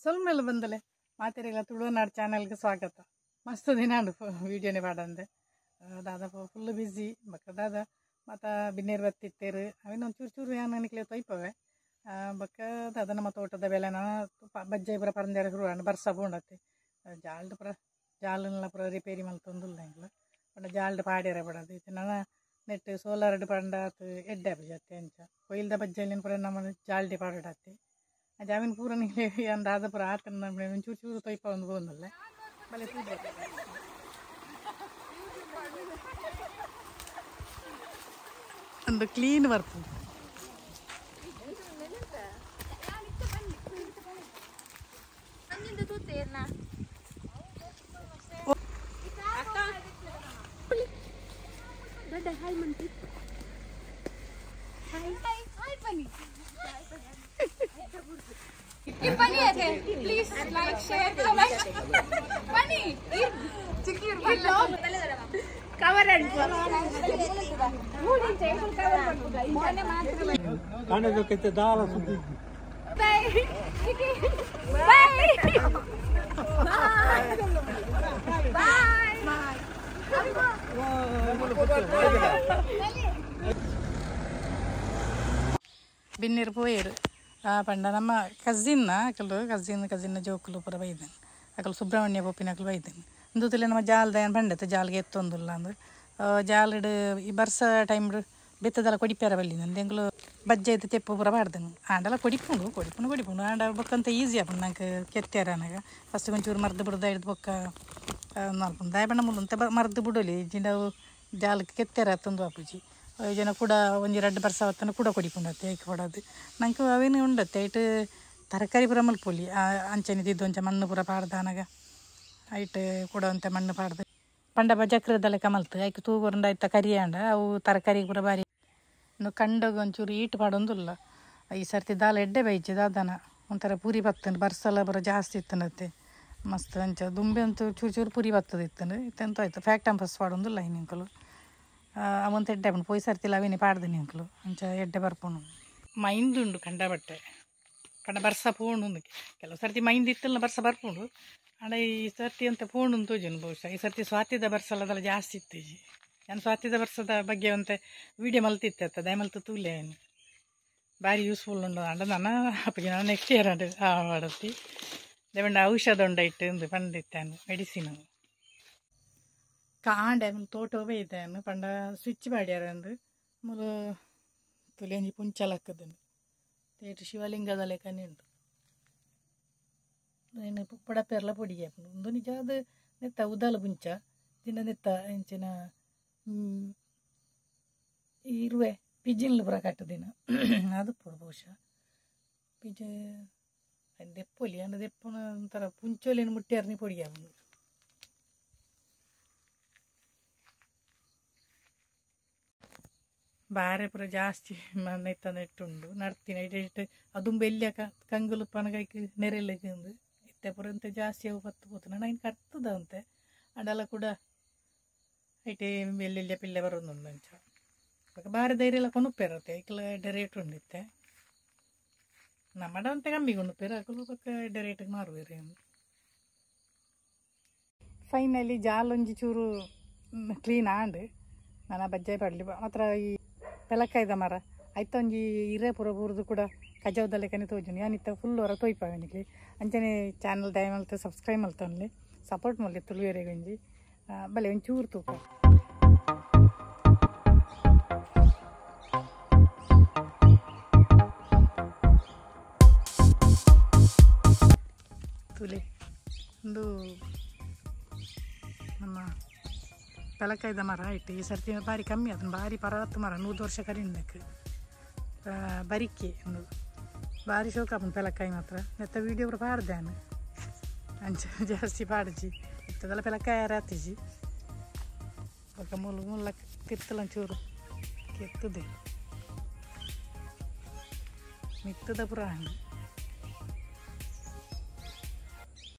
ಸೊಲ್ಮೆಲ್ಲ ಬಂದಲೆ ಮಾತೆರೆಗಳ ತುಳುನಾಡು ಚಾನೆಲ್ಗೆ ಸ್ವಾಗತ. ಮಸ್ತ್ ದಿನ ವೀಡಿಯೋನೇ ಪಾಡಂದೆ ದಾದ ಫುಲ್ ಬಿಸಿ ಬಕ್ಕ ದಾದ ಮತ್ತು ಬಿನ್ನೇರು ಬತ್ತಿತ್ತೇರು ಅವೇನೊಂದು ಚೂರು ಚೂರು ಏನು ಅನಿಕ್ಲೆ ತೊಯ್ಪವೆ ಬಕ್ಕ ದಾದ ನಮ್ಮ ತೋಟದ ಬೆಲೆನ ಬಜ್ಜೆ ಪುರ ಪರಂದೇರ ಶುರು ಬರ್ಸ ಬೋಂಡತ್ತೆ ಜಾಲ್ಡ್ ಪುರ ಜಾಲನ್ನೆಲ್ಲ ಪುರ ರಿಪೇರಿ ಮಲ್ತೊಂದುಲ್ಲ ಹೆಂಗ್ಲ ಪಂಡ ಜಾಲ್ಡ್ ಪಾಡ್ಯಾರ ಪಡೋದು ಇದು ನನ್ನ ನೆಟ್ ಸೋಲಾರ್ಡ್ ಪಂಡ ಎಡ್ಡೆ ಬಜತ್ತೆ ಅಂಚ ಕೊಯ್ಲ್ದ ಬಜ್ಜೆಲ್ಲಿನ ಪುರ ನಮ್ಮ ಜಾಲ್ಡಿ ಪಾಡಾತ್ತೆ ಜಾಮೀನು ಪೂರ ನೀರು ಅಂದಾದ ಪುರ ಆತನ ಚೂರು ಚೂರು ತೊಯ್ಪ ಒಂದು ಬೋಂದಲ್ಲ ಬಲೆ ಒಂದು ಕ್ಲೀನ್ ಬರ್ತದೆ. Please like, share, comment. Funny. Cover and ಬಿನ್ನೇರು ಪೋಯರು ಪಂಡ ನಮ್ಮ ಕಸಿನ್ ಜೋಕುಲು ಪುರ ಬೈದನು ಅಕಲು ಸುಬ್ರಹ್ಮಣ್ಯ ಪೊಪ್ಪಿನ ಅಕಲು ಬೈದನು ಇಂದುತ್ತಲೆ ನಮ್ಮ ಜಾಲ್ದ ಏನು ಪಂಡತ್ತೆ ಜಾಲ್ಗೆ ಎತ್ತೊಂದುಲ್ಲ ಅಂದ್ರೆ ಜಾಲಡ್ ಈ ಬರ್ಸ ಟೈಮ್ ಬೆತ್ತದೆಲ್ಲ ಕೊಡಿಪ್ಯಾರ ಬಲ್ಲಿ ನಂದು ಎಂಗ್ಲು ಬಜ್ಜೆ ಐತೆ ತೆಪ್ಪು ಪುರ ಬಾಡ್ದನು ಆಂಡೆಲ್ಲ ಕೊಡಿಪುಂಡು ಆಂಡ ಬೊಕ್ಕಂತ ಈಸಿ ಆಪುಂಡು ನಂಗೆ ಕೆತ್ತಾರ ನನಗೆ ಫಸ್ಟ್ ಒಂಚೂರು ಮರ್ದು ಬಿಡೋದ ಹಿಡ್ದು ಬೊಕ್ಕ ನೋಡ್ಕೊಂಡು ದಾಯ ಬಣ್ಣ ಮುಲ್ಲಂತೆ ಮರ್ದು ಬಿಡೋಲಿ ಜಿಂಡವು ಜಾಲಕ್ಕೆ ಕೆತ್ತಾರ ತಂದು ಆಪುಜಿ ಜನ ಕೂಡ ಒಂದು 2 ಬರ್ಸ ಅವತ್ತನ ಕೂಡ ಕೊಡಿಕೊಂಡತ್ತೆ ಏಕೆ ಕೊಡೋದು ನಂಗೆ ಅವೇನು ಉಂಡತ್ತೆ ಐಟ್ ತರಕಾರಿ ಪುರ ಮಲ್ಪೊಲಿ ಅಂಚನಿದ್ದು ಒಂಚ ಮಣ್ಣು ಪುರ ಪಾಡ್ದಾನಾಗ ಐಟ್ ಕೊಡುವಂತೆ ಮಣ್ಣು ಪಾಡ್ದು ಪಂಡ ಬಜಕ್ರದಲ್ಲ ಕಮಲ್ತು ಆಯ್ಕೆ ತೂಗುಂಡ ಆಯ್ತ ಕರಿಯಾಂಡ ಅವು ತರಕಾರಿ ಪುರ ಬಾರಿ ಇನ್ನು ಕಂಡೋಗ ಒಂಚೂರು ಈಟ್ ಪಾಡೊಂದಿಲ್ಲ ಈ ಸರ್ತಿ ದಾಲ ಎಡ್ಡೆ ಬೈಚಿ ದಾದನ ಒಂಥರ ಪೂರಿ ಬತ್ತಂಡು ಬರ್ಸಲ್ಲ ಪುರ ಜಾಸ್ತಿ ಇತ್ತನತ್ತೆ ಮಸ್ತ್ ಅಂಚ ದುಂಬೆ ಅಂತೂ ಚೂರು ಚೂರು ಪೂರಿ ಬತ್ತದ ಇತ್ತಂಡು ಇತ್ತಂತ ಆಯ್ತು ಫ್ಯಾಕ್ಟ್ ಅಂಪಸ್ ಪಾಡೊಂದಿಲ್ಲ ಹಿಂಕಲು ಅವಂತ ಎಡ್ಡೆ ಬಣ್ಣ ಪೋಯ್ ಸರ್ತಿಲ್ಲ ಅವೇನೇ ಪಾಡ್ದನಿ ಅಂಕಲು ಅಂಚ ಎಡ್ಡೆ ಬರ್ಪುಣು ಮೈಂಡ್ ಉಂಡು ಕಂಡ ಬಟ್ಟೆ ಪಂಡ ಬರ್ಸ ಪೋಣು ಕೆಲವು ಸರ್ತಿ ಮೈಂಡ್ ಇತ್ತಲ್ಲ ಬರ್ಸ ಬರ್ಪುಂಡು ಆಂಡ ಈ ಸರ್ತಿ ಅಂತ ಪೋಣು ತೋಜನು ಬಹುಶಃ ಈ ಸರ್ತಿ ಸ್ವಾತಿದ ಬರ್ಸಲ್ಲದೆಲ್ಲ ಜಾಸ್ತಿ ಇತ್ತೇಜಿ ನಾನು ಸ್ವಾತಿದ ಬರ್ಸದ ಬಗ್ಗೆ ಅಂತ ವೀಡಿಯೋ ಮಲ್ತಿತ್ತೆ ದಯಮಲ್ತು ತೂಲೆ ಏನು ಭಾರಿ ಯೂಸ್ಫುಲ್ ಉಂಡು ಅಂಡ ನನ್ನ ಅಪ್ಪಗೆ ನಾನು ನೆಕ್ಸ್ಟ್ ಇಯರ್ ಅಂಡು ಮಾಡತ್ತಿ ದೇವಂಡ ಔಷಧ ಉಂಡ ಇಟ್ಟು ಪಂಡಿತ್ತಾನು ಮೆಡಿಸಿನ್ ಕಾಂಡೆ ತೋಟ ಬೇಯ್ತಾನು ಪಂಡ ಸ್ವಿಚ್ ಮಾಡ್ಯಾರ ಅಂದು ಮೂಲ ತುಲೇಂಜಿ ಪುಂಚಲಕ್ಕದನು ತೇಟು ಶಿವಲಿಂಗದ ಲೆಕ್ಕನೇ ಉಂಟು ಏನು ಪಡಪೆರ್ಲ ಪೊಡಿಗೆ ಒಂದು ನಿಜವಾದ ನೆತ್ತ ಉದಾಲ ಪುಂಚ ದಿನ ನೆತ್ತ ಎಂಚಿನ ಇರುವೆ ಪಿಜಿನ್ಲು ಪುರ ಕಟ್ಟದಿನ ಅದು ಪುರ ಬಹುಶಃ ಪಿಜ ದೆಪ್ಪೊಲಿ ಅಂಡ ದೆಪ್ಪನ ಒಂಥರ ಪುಂಚೋಲಿನ ಮುಟ್ಟ್ಯಾರನಿ ಪೊಡಿಗೆ ಬಂದು ಬಾರೆ ಪುರ ಜಾಸ್ತಿ ನೆತ್ತ ನೆಟ್ಟುಂಡು ನಡ್ತೀನಿ ಇಟ್ಟು ಅದು ಬೆಲ್ಲಿಯ ಕಂಗುಲು ಪನಗೈಕ್ ನೆರೆಲ್ಲಕ್ಕೆ ಉಂದು ಇತ್ತೆ ಪುರ ಅಂತೆ ಜಾಸ್ತಿ ಅವು ಪತ್ತು ಪೋತು ನಾನು ಇನ್ನು ಕರ್ತದ ಅಂತೆ ಅಡೆಲ್ಲ ಕೂಡ ಐಟೆ ಬೆಲ್ಲೆಲ್ಲ ಪಿಲ್ಲೆ ಬರೋದು ಅಂಚ ಬಾರೆ ಧೈರ್ಯ ಎಲ್ಲ ಕೊನುಪ್ಪೇರತ್ತೆ ಐಕ್ಲ ಎಡ್ಡೆ ರೇಟ್ ಉಂಡಿತ್ತೆ ನಮ್ಮಡ ಅಂತೆ ಕಮ್ಮಿಗೆ ಉಂಡುಪೇರು ಅಕಲು ಪಕ್ಕ ಎಡ್ಡೆ ರೇಟಿಗೆ ಮಾರುವೇರಿ ಫೈನಲಿ ಜಾಲೊಂಜಿ ಚೂರು ಕ್ಲೀನ್ ಆಂಡ್ ನಾನು ಬಜ್ಜೆ ಪಡ್ಲಿ ಮಾತ್ರ ಈ ಪೆಲಕ್ಕಾಯ್ದ ಮರ ಆಯ್ತು ಒಂಜಿ ಹಿರೇ ಪುರ ಬೂರ್ದು ಕೂಡ ಕಜಾವದಲ್ಲೇ ಕನೆ ತೋಜುನಿ ಯಾನಿತ್ತ ಫುಲ್ ಹೊರ ತೊಯ್ಪಾವನಿಗೆ ಅಂಚನೆ ಚಾನಲ್ ದಯ ಮಲ್ತು ಸಬ್ಸ್ಕ್ರೈಬ್ ಮಲ್ತವನ್ಲಿ ಸಪೋರ್ಟ್ ಮಲ್ಲೆ ತುಳುವೆರೆಗೆ ಒಂಜಿ ಬಲೆ ಒಂಚೂರು ತೂಕ ತುಲೆ ಒಂದು ನಮ್ಮ ಪೆಲಕ್ಕಾಯ್ದ ಮರ ಆಯ್ತು ಈ ಸರ್ತಿ ಭಾರಿ ಕಮ್ಮಿ ಅದನ್ನು ಭಾರಿ ಪರವತ್ತು ಮರ 100 ವರ್ಷ ಕರಿಂದಕ್ಕೆ ಬರಿಕೆ ಒಂದು ಭಾರಿ ಶೋಕ ಅಪ್ಪನ ಪೆಲಕ್ಕಾಯಿ ಮಾತ್ರ ನೆತ್ತ ವೀಡಿಯೋ ಪುರ ಪಾಡ್ದಾನು ಅಂಚ ಜಾಸ್ತಿ ಪಾಡ್ಜಿ ಇತ್ತದೆಲ್ಲ ಪೆಲಕ್ಕಾಯಿ ರಾತಿಜಿ ఒక మూల తిత్తలం చూరు ఎత్తుది మిత్తుద పురాణి